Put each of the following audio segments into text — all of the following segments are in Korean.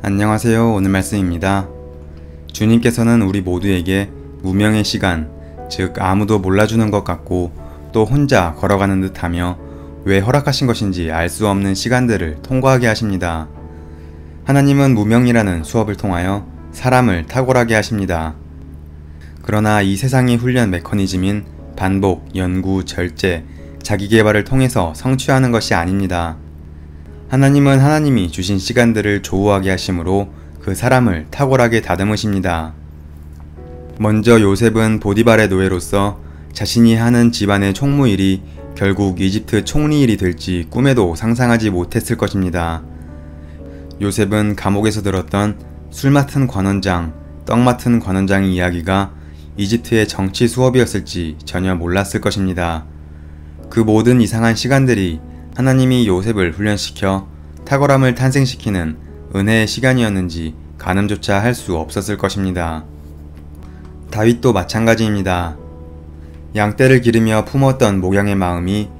안녕하세요. 오늘 말씀입니다. 주님께서는 우리 모두에게 무명의 시간, 즉 아무도 몰라주는 것 같고 또 혼자 걸어가는 듯하며 왜 허락하신 것인지 알 수 없는 시간들을 통과하게 하십니다. 하나님은 무명이라는 수업을 통하여 사람을 탁월하게 하십니다. 그러나 이 세상의 훈련 메커니즘인 반복, 연구, 절제, 자기계발을 통해서 성취하는 것이 아닙니다. 하나님은 하나님이 주신 시간들을 조우하게 하심으로 그 사람을 탁월하게 다듬으십니다. 먼저 요셉은 보디발의 노예로서 자신이 하는 집안의 총무일이 결국 이집트 총리일이 될지 꿈에도 상상하지 못했을 것입니다. 요셉은 감옥에서 들었던 술 맡은 관원장, 떡 맡은 관원장의 이야기가 이집트의 정치 수업이었을지 전혀 몰랐을 것입니다. 그 모든 이상한 시간들이 하나님이 요셉을 훈련시켜 탁월함을 탄생시키는 은혜의 시간이었는지 가늠조차 할 수 없었을 것입니다. 다윗도 마찬가지입니다. 양떼를 기르며 품었던 목양의 마음이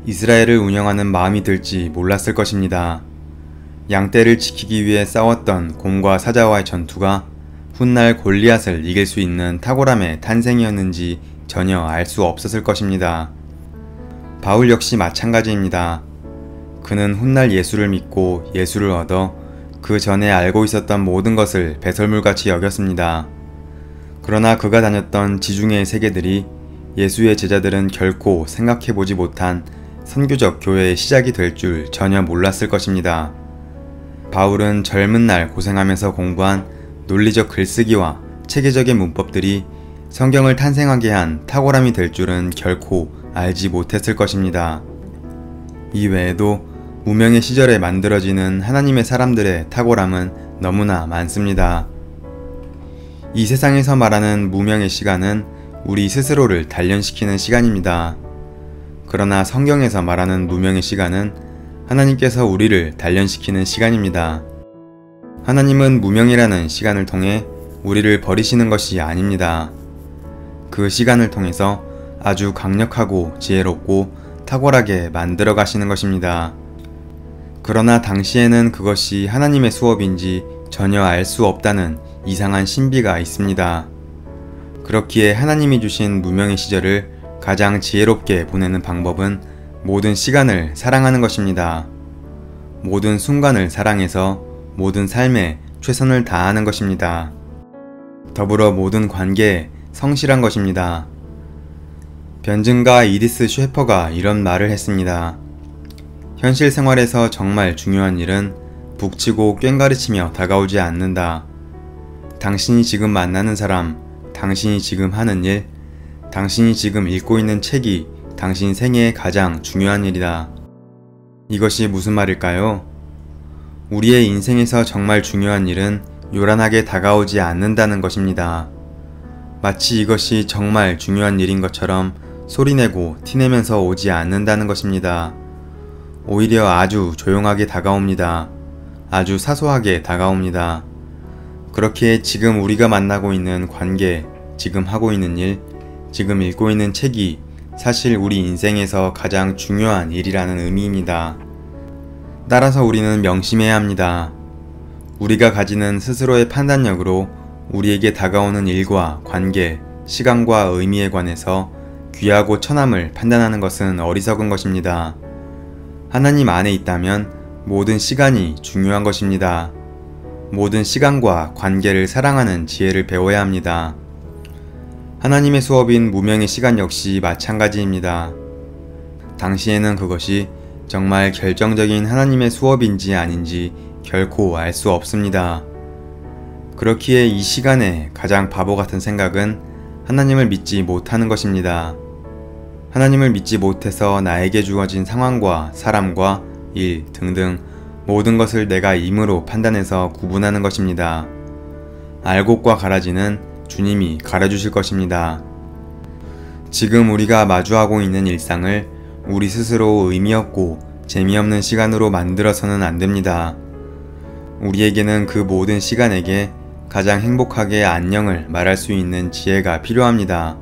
이스라엘을 운영하는 마음이 될지 몰랐을 것입니다. 양떼를 지키기 위해 싸웠던 곰과 사자와의 전투가 훗날 골리앗을 이길 수 있는 탁월함의 탄생이었는지 전혀 알 수 없었을 것입니다. 바울 역시 마찬가지입니다. 그는 훗날 예수를 믿고 예수를 얻어 그 전에 알고 있었던 모든 것을 배설물같이 여겼습니다. 그러나 그가 다녔던 지중해의 세계들이 예수의 제자들은 결코 생각해보지 못한 선교적 교회의 시작이 될 줄 전혀 몰랐을 것입니다. 바울은 젊은 날 고생하면서 공부한 논리적 글쓰기와 체계적인 문법들이 성경을 탄생하게 한 탁월함이 될 줄은 결코 알지 못했을 것입니다. 이 외에도 무명의 시절에 만들어지는 하나님의 사람들의 탁월함은 너무나 많습니다. 이 세상에서 말하는 무명의 시간은 우리 스스로를 단련시키는 시간입니다. 그러나 성경에서 말하는 무명의 시간은 하나님께서 우리를 단련시키는 시간입니다. 하나님은 무명이라는 시간을 통해 우리를 버리시는 것이 아닙니다. 그 시간을 통해서 아주 강력하고 지혜롭고 탁월하게 만들어 가시는 것입니다. 그러나 당시에는 그것이 하나님의 수업인지 전혀 알 수 없다는 이상한 신비가 있습니다. 그렇기에 하나님이 주신 무명의 시절을 가장 지혜롭게 보내는 방법은 모든 시간을 사랑하는 것입니다. 모든 순간을 사랑해서 모든 삶에 최선을 다하는 것입니다. 더불어 모든 관계에 성실한 것입니다. 변증가 이디스 셰퍼가 이런 말을 했습니다. 현실 생활에서 정말 중요한 일은 북치고 꽹가리치며 다가오지 않는다. 당신이 지금 만나는 사람, 당신이 지금 하는 일, 당신이 지금 읽고 있는 책이 당신 생애의 가장 중요한 일이다. 이것이 무슨 말일까요? 우리의 인생에서 정말 중요한 일은 요란하게 다가오지 않는다는 것입니다. 마치 이것이 정말 중요한 일인 것처럼 소리내고 티내면서 오지 않는다는 것입니다. 오히려 아주 조용하게 다가옵니다. 아주 사소하게 다가옵니다. 그렇기에 지금 우리가 만나고 있는 관계, 지금 하고 있는 일, 지금 읽고 있는 책이 사실 우리 인생에서 가장 중요한 일이라는 의미입니다. 따라서 우리는 명심해야 합니다. 우리가 가지는 스스로의 판단력으로 우리에게 다가오는 일과 관계, 시간과 의미에 관해서 귀하고 천함을 판단하는 것은 어리석은 것입니다. 하나님 안에 있다면 모든 시간이 중요한 것입니다. 모든 시간과 관계를 사랑하는 지혜를 배워야 합니다. 하나님의 수업인 무명의 시간 역시 마찬가지입니다. 당시에는 그것이 정말 결정적인 하나님의 수업인지 아닌지 결코 알 수 없습니다. 그렇기에 이 시간에 가장 바보 같은 생각은 하나님을 믿지 못하는 것입니다. 하나님을 믿지 못해서 나에게 주어진 상황과 사람과 일 등등 모든 것을 내가 임으로 판단해서 구분하는 것입니다. 알곡과 가라지는 주님이 가려주실 것입니다. 지금 우리가 마주하고 있는 일상을 우리 스스로 의미 없고 재미없는 시간으로 만들어서는 안 됩니다. 우리에게는 그 모든 시간에게 가장 행복하게 안녕을 말할 수 있는 지혜가 필요합니다.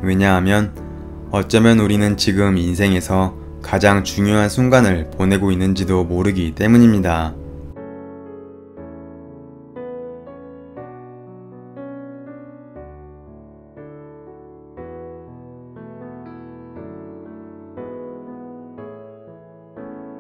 왜냐하면 어쩌면 우리는 지금 인생에서 가장 중요한 순간을 보내고 있는지도 모르기 때문입니다.